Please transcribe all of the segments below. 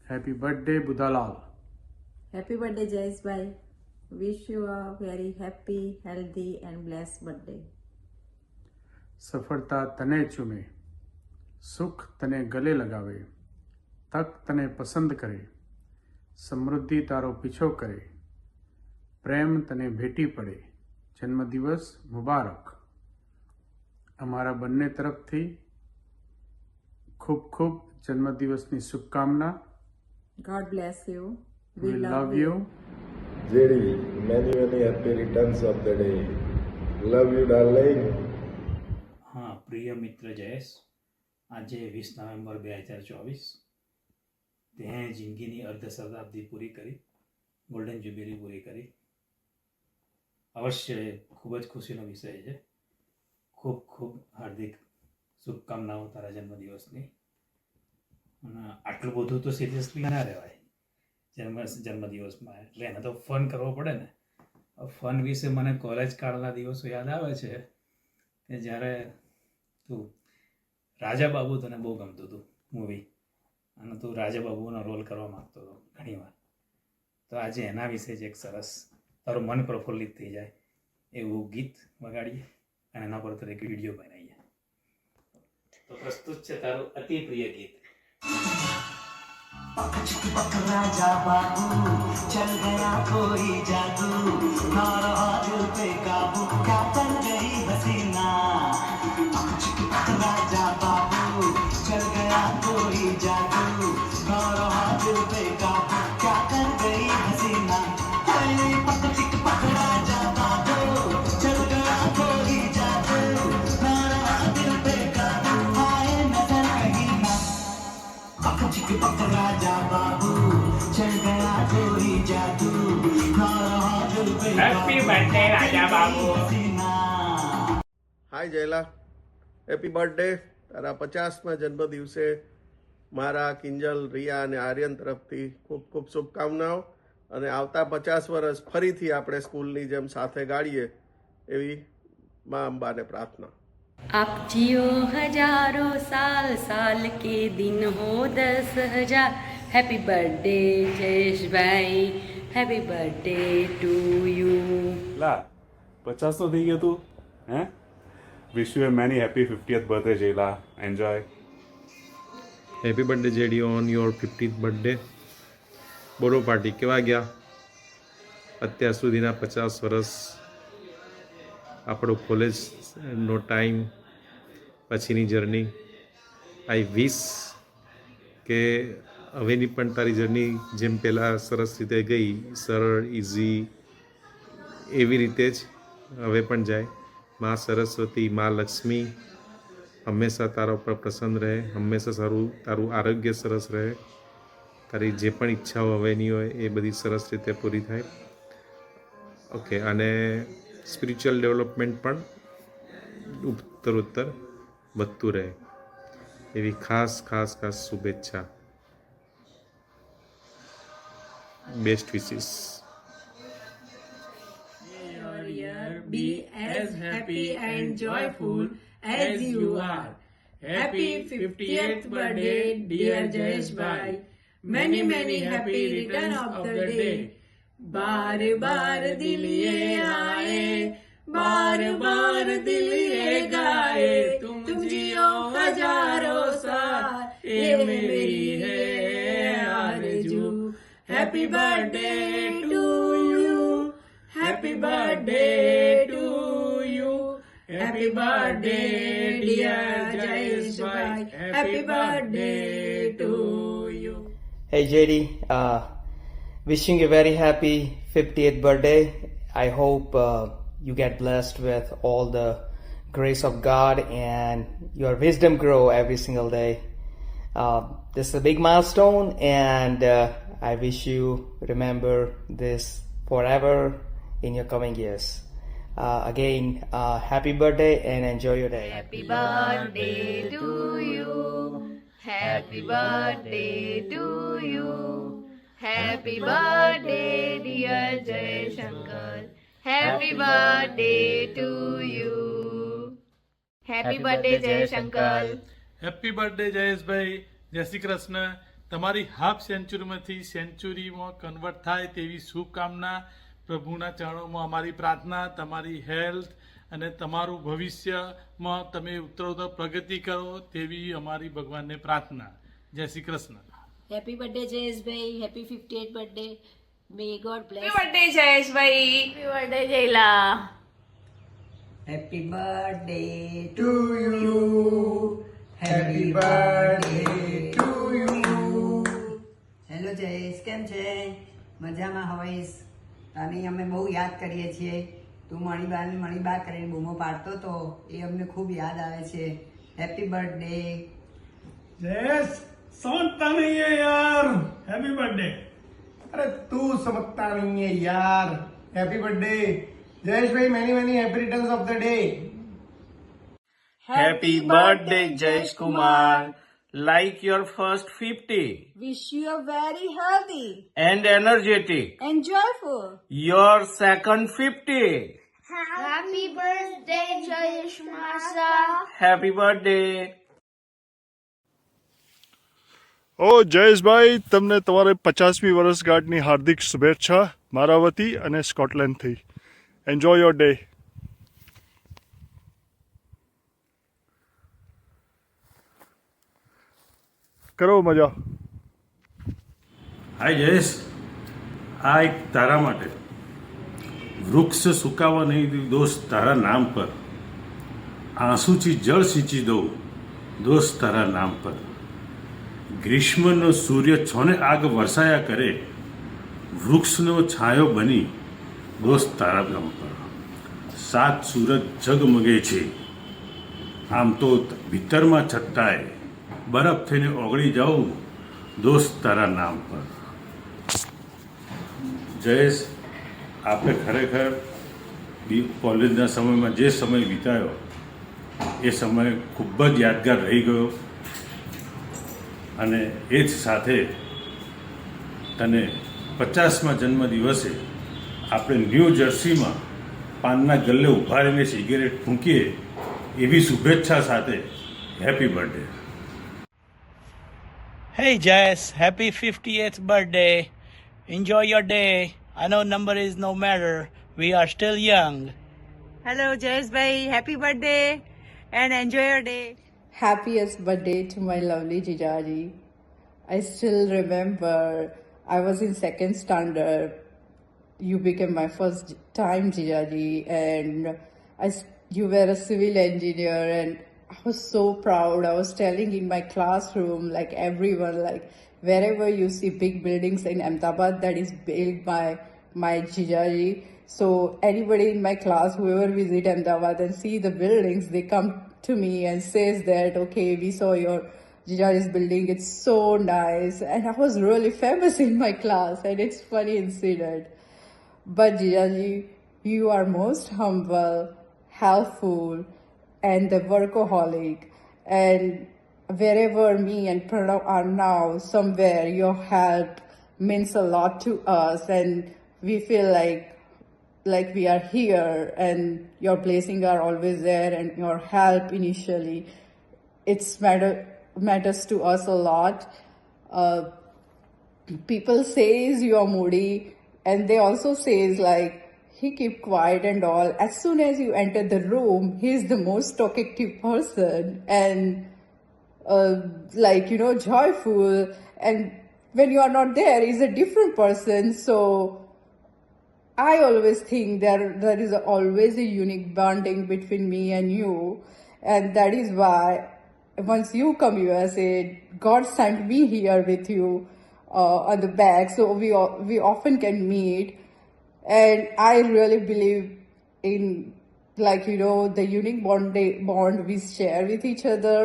Happy birthday, Budalal. Happy birthday, Jayesh bhai. Wish you a very happy, healthy and blessed birthday. સફળતા તને ચૂમે, સુખ તને ગલે લગાવે, તક તને પસંદ કરે, સમૃદ્ધિ તારો પીછો કરે, પ્રેમ તને ભેટી પડે, જન્મદિવસ મુબારક. અમારા બંને તરફથી ખૂબ ખૂબ જન્મદિવસની શુભકામના. God bless you. We love you. JD, many happy returns of the day. Love you, darling. હા, પ્રિય મિત્ર જયેશ, આજે 20 નવેમ્બર 2024 તે જિંદગીની અર્ધ શતાબ્દી પૂરી કરી, ગોલ્ડન જ્યુબિલી પૂરી કરી. અવશ્ય ખૂબ જ ખુશીનો વિષય છે. ખૂબ ખૂબ હાર્દિક શુભકામનાઓ તારા જન્મદિવસની. અને આટલું બધું તો સિરિયસલી ના રહેવાય જન્મદિવસમાં, એટલે એને તો ફન કરવો પડે ને. ફન વિશે મને કોલેજ કાળના દિવસો યાદ આવે છે કે જ્યારે તું રાજા બાબુ તને બહુ ગમતું હતું મૂવી, અને તું રાજા બાબુનો રોલ કરવા માગતો હતો ઘણીવાર. તો આજે એના વિશે જ એક સરસ તારું મન પ્રફુલ્લિત થઈ જાય એવું ગીત વગાડીએ અને એના પર એક વિડીયો બનાવીએ. તો પ્રસ્તુત છે તારું અતિ પ્રિય ગીત. राजा बाबू चल गया कोई जादू ना रहा दिल पे काबू क्या बन गई हसीना राजा बाबू चल गया कोई जादू ना रहा दिल पे काबू क्या कर गई हसीना पक चिक पक राजा बाबू चल गया कोई जादू ना रहा दिल पे काबू आए नजर कहीं ना पक चिक पक राजा बाबू चल गया कोई जादू ना रहा दिल पे હેપી બર્થડે રાજા બાબુ. હાય જયલા, હેપી બર્થડે. તારા 50મા જન્મદિવસે મારા કિંજલ, રિયા અને આર્યન તરફથી ખૂબ ખૂબ શુભકામનાઓ. અને આવતા 50 વર્ષ ફરીથી આપણે સ્કૂલની જેમ સાથે ગાડીએ એવી મા અંબાને પ્રાર્થના. आप जियो हजारों साल, साल के दिन हो 10,000. हैप्पी बर्थडे जयेश भाई, हैप्पी बर्थडे टू यू. લા 50 તો થઈ ગયું તું હે. Wish you a many happy 50th birthday Jayla. Enjoy. Happy birthday JD on your 50th birthday. બોલો પાર્ટી કેવા ગયા અત્યાર સુધીના 50 વર્ષ, આપણો કોલેજનો ટાઈમ, પછીની જર્ની. આઈ વિશ કે હવેની પણ તારી જર્ની જેમ પહેલાં સરસ રીતે ગઈ, સરળ, ઇઝી, એવી રીતે જ હવે પણ જાય. મા સરસ્વતી, મા લક્ષ્મી હંમેશા તારા ઉપર પ્રસન્ન રહે, હંમેશા તારું આરોગ્ય સરસ રહે, તારી જે પણ ઈચ્છાઓ હવેની હોય એ બધી સરસ રીતે પૂરી થાય. ઓકે, અને સ્પિરિચ્યુઅલ ડેવલપમેન્ટ પણ ઉત્તરોત્તર વધતું રહે એવી ખાસ ખાસ ખાસ શુભેચ્છા. Best wishes. Your year be as happy and joyful as you are. Happy 50th birthday, dear Jayesh bhai. Many happy return of the day. बार बार दिल ये आए, बार बार दिल ये गाए, तुम जियो हजारों साल, ये मेरी है आरज़ू. Happy birthday to you, happy birthday to you, happy birthday dear Jayesh bhai, happy birthday to you. Hey JD, wishing you a very happy 50th birthday. I hope you get blessed with all the grace of God and your wisdom grow every single day. This is a big milestone, and I wish you remember this forever in your coming years. Again, happy birthday and enjoy your day. Happy birthday to you, happy birthday to you, happy birthday dear Jay Shankar, happy birthday to you. Happy birthday Jayesh uncle. Happy birthday Jayeshbhai. જય શ્રી કૃષ્ણ. તમારી half સેન્ચુરીમાંથી સેન્ચુરીમાં convert થાય તેવી શુભકામના. પ્રભુના ચરણોમાં અમારી પ્રાર્થના. તમારી હેલ્થ અને તમારું ભવિષ્યમાં તમે ઉત્તરોત્તર પ્રગતિ કરો તેવી અમારી ભગવાનને પ્રાર્થના. જય Shri Krishna. Happy birthday Jayeshbhai. Happy 58th birthday. May god bless. Happy birthday Jayeshbhai. Happy birthday Jayla. Happy birthday to you. Happy birthday to you. Hello Jayesh, કેમ છે? મજામાં હોઈશ. તને અમે બહુ યાદ કરીએ છીએ. તું મણીબા કરીને બૂમો પાડતો તો એ અમને ખૂબ યાદ આવે છે. હેપી બર્થડે जयेश समझता नहीं है यार, हैप्पी बर्थडे. अरे तू समझता नहीं है यार, हैप्पी बर्थडे जयेश भाई. Many happy returns of the day. Happy birthday, Jayesh Kumar. Like your first 50 Wish you a very healthy and energetic. and joyful. Your second 50. Happy birthday Jayesh માસા. Happy birthday. ઓ જયેશભાઈ, તમને તમારે 50મી વર્ષગાંઠની હાર્દિક શુભેચ્છા મારા વતી અને સ્કોટલેન્ડથી. Enjoy your day. કરો મજા. હાય જયેશ, આ એક તારા માટે. વૃક્ષ સુકાવા નહીં દોસ્ત તારા નામ પર. આંસુથી જળ સિંચી દઉં દોસ્ત તારા નામ પર. ગ્રીષ્મનો સૂર્ય છોને આગ વરસાયા કરે. વૃક્ષનો છાંયો બની દોસ્ત તારા નામ પર. 7 સૂરજ ઝગમગે છે આમ તો ભીતરમાં છટ્ટાય. બરફ થઈને ઓગળી જાઉં દોસ્ત તારા નામ પર. જયેશ, આપણે ખરેખર કોલેજના સમયમાં જે સમય વિતાયો એ સમય ખૂબ જ યાદગાર રહી ગયો. અને એ જ સાથે તને 50મા જન્મદિવસે આપણે ન્યૂ જર્સીમાં પાનના ગલ્લે ઊભા રહીને સિગરેટ ફૂંકીએ એવી શુભેચ્છા સાથે happy birthday. Hey Jess, happy 50th birthday. Enjoy your day. I know number is no matter. We are still young. Hello Jayeshbhai. Happy birthday and enjoy your day. Happiest birthday to my lovely Jijaji. I still remember I was in 2nd standard. You became my first time Jijaji, and you were a civil engineer, and I was so proud. I was telling in my classroom, like everyone, like wherever you see big buildings in Ahmedabad, that is built by my Jijaji. So anybody in my class, whoever visit Ahmedabad and see the buildings, they come to me and says that, okay, we saw your Jijaji's building. It's so nice. And I was really famous in my class, and it's funny incident. But Jijaji, you are most humble, helpful, and the workaholic. And wherever me and Pranav are now, somewhere your help means a lot to us, and we feel like we are here, and your blessings are always there, and your help initially, matters to us a lot. People says you are moody, and they also says like he keep quiet and all. As soon as you enter the room, he's the most talkative person, and joyful. And when you are not there, he's a different person. So I always think there is always a unique bonding between me and you, and that is why once you come USA, God sent me here with you on the back, so we often can meet. And I really believe in the unique bond we share with each other.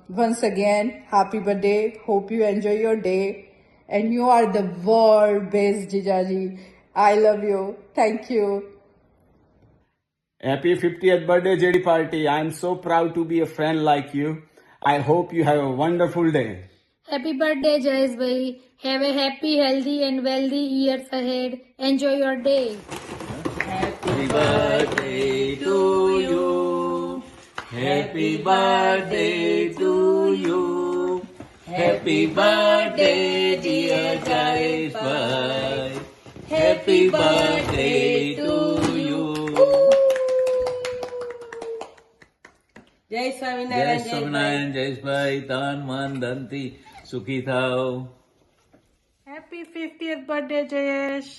Once again, happy birthday. Hope you enjoy your day. And you are the world best Jijaji. I love you. Thank you. Happy 50th birthday, JD Party. I am so proud to be a friend like you. I hope you have a wonderful day. Happy birthday Jayeshbhai. Have a happy, healthy and wealthy years ahead. Enjoy your day. Happy birthday to you. Happy birthday to you. Happy birthday, dear Jayesh bhai. Happy birthday to you. જય જય સ્વામિનારાયણ સ્વામિનારાયણ જયેશભાઈ, તન મન ધનથી સુખી થાઓ. Happy 50th birthday, Jayesh.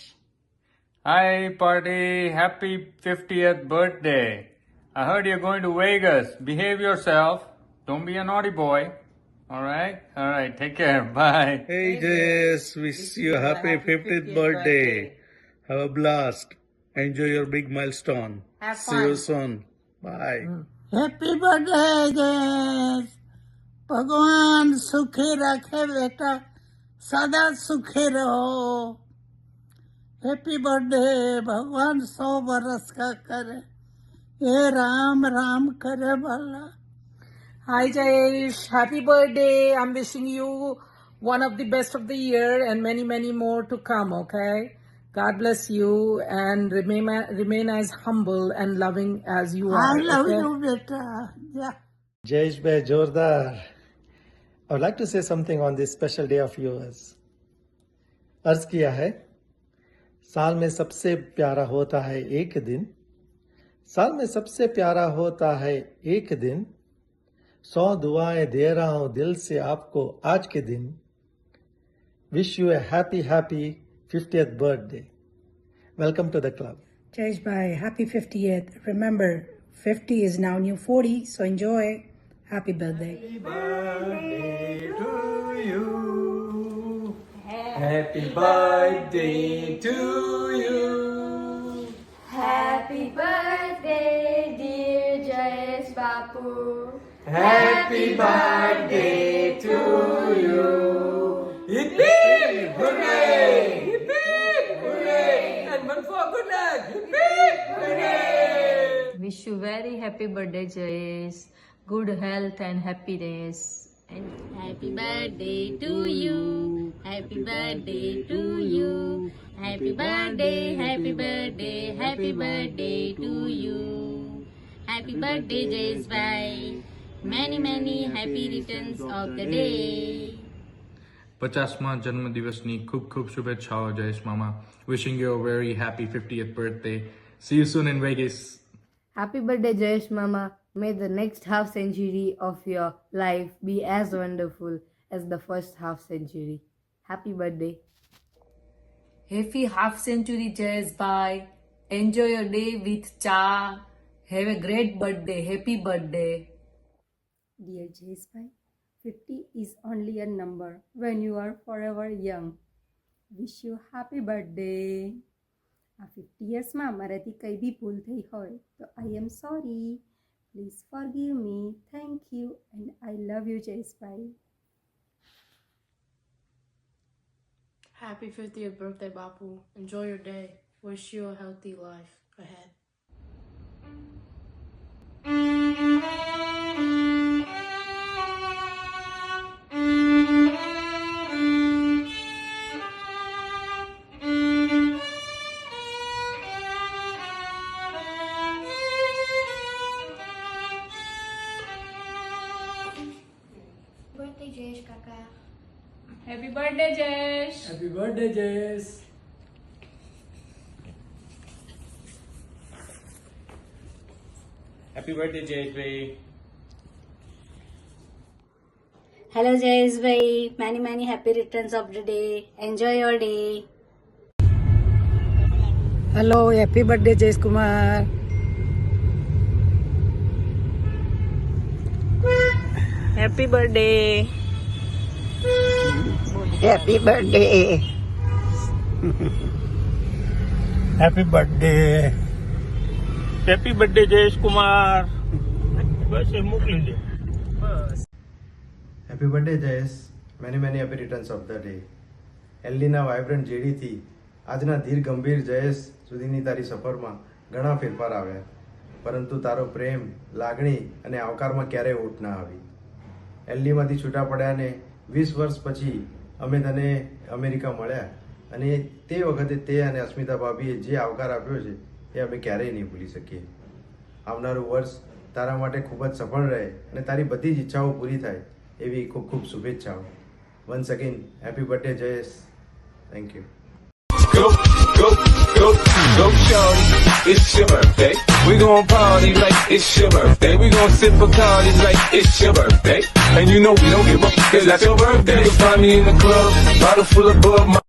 Hi, party. Happy 50th birthday. I heard you're going to Vegas. Behave yourself. Don't be a naughty boy. All right? All right. Take care. Bye. Hey Jayesh, wish you a happy 50th birthday. Have a blast. Enjoy your big milestone. Have See you soon. Bye. Happy birthday, Jayesh. भगवान सुखी रखे बेटा, सदा सुखी रहो. Happy birthday. भगवान 100 बरस का करे. ये राम राम करे भला. Hi Jayesh, happy birthday. I'm wishing you one of the best of the year and many, many more to come, okay? God bless you and remain as humble and loving as you are. I love you, beta. Yeah. Jayesh bhai, Jordar. I would like to say something on this special day of yours. अर्ज किया है, साल में सबसे प्यारा होता है एक दिन. साल में सबसे प्यारा होता है एक दिन. 100 दुआएं दे रहा हूं दिल से आपको आज के दिन. Wish you a happy 50th birthday. Welcome to the club. Jayesh bhai, happy 50th. Remember, 50 is now new 40, so enjoy. Happy birthday. Happy birthday to you. Happy birthday to you. Happy birthday, dear Jayesh Bapu. Happy birthday to you. Yippee! Hooray! Yippee! Hooray! And one for good luck. Yippee! Hooray! Wish you very happy birthday, Jayesh. Good health and happiness. And happy birthday to you. Happy birthday to you. Happy birthday, happy birthday, happy birthday to you. Happy birthday, Jayesh bhai. Many, many happy returns of the day. 50મા જન્મદિવસની ખૂબ ખૂબ શુભેચ્છાઓ જયેશ મામા. Wishing you a very happy 50th birthday. See you soon in Vegas. Happy birthday, Jayesh Mama. May the next half century of your life be as wonderful as the first half century. Happy birthday. Happy half century, Jayesh bhai. Enjoy your day with cha. Have a great birthday. Happy birthday. Dear Jayesh bhai, 50 is only a number when you are forever young. Wish you happy birthday. આ 50 yearsમાં મારાથી કંઈ બી ભૂલ થઈ હોય તો I am sorry. Please forgive me. Thank you and I love you, Jayesh bhai. Happy 50th birthday, Bapu. Enjoy your day. Wish you a healthy life ahead. Birthday, Jayesh Kaka. Happy birthday, Jayesh. Happy birthday, Jayesh. Happy birthday Jayesh ભાઈ. Hello, Jayesh bhai. Many, many happy returns of the day. Enjoy your day. Hello, happy birthday, Jayesh Kumar. Happy birthday. Happy birthday. Happy birthday. Happy birthday Jayesh Kumar. બસ એ મોકલી દે. Happy birthday, Jayesh. Many, many happy returns of the day. એલડીના vibrant જેડીથી આજના ધીર ગંભીર જયેશ સુધીની તારી સફરમાં ઘણા ફેરફાર આવ્યા, પરંતુ તારો પ્રેમ, લાગણી અને આવકારમાં ક્યારેય ઓટ ના આવી. એલડીમાંથી છૂટા પડ્યાને 20 વર્ષ પછી અમે તને અમેરિકા મળ્યા, અને તે વખતે તે અને અસ્મિતા ભાભીએ જે આવકાર આપ્યો છે એ અમે ક્યારેય નહીં ભૂલી શકીએ. આવનારું વર્ષ તારા માટે ખૂબ જ સફળ રહે અને તારી બધી જ ઈચ્છાઓ પૂરી થાય એવી ખૂબ ખૂબ શુભેચ્છાઓ. Once again happy birthday Jayesh. Thank you. Go, go, go, go, shorty, it's your birthday. We gon' party like it's your birthday. We gon' sip Bacardi like it's your birthday. And you know we don't give up, cause that's your birthday. You'll find me in the club, bottle full of Bud.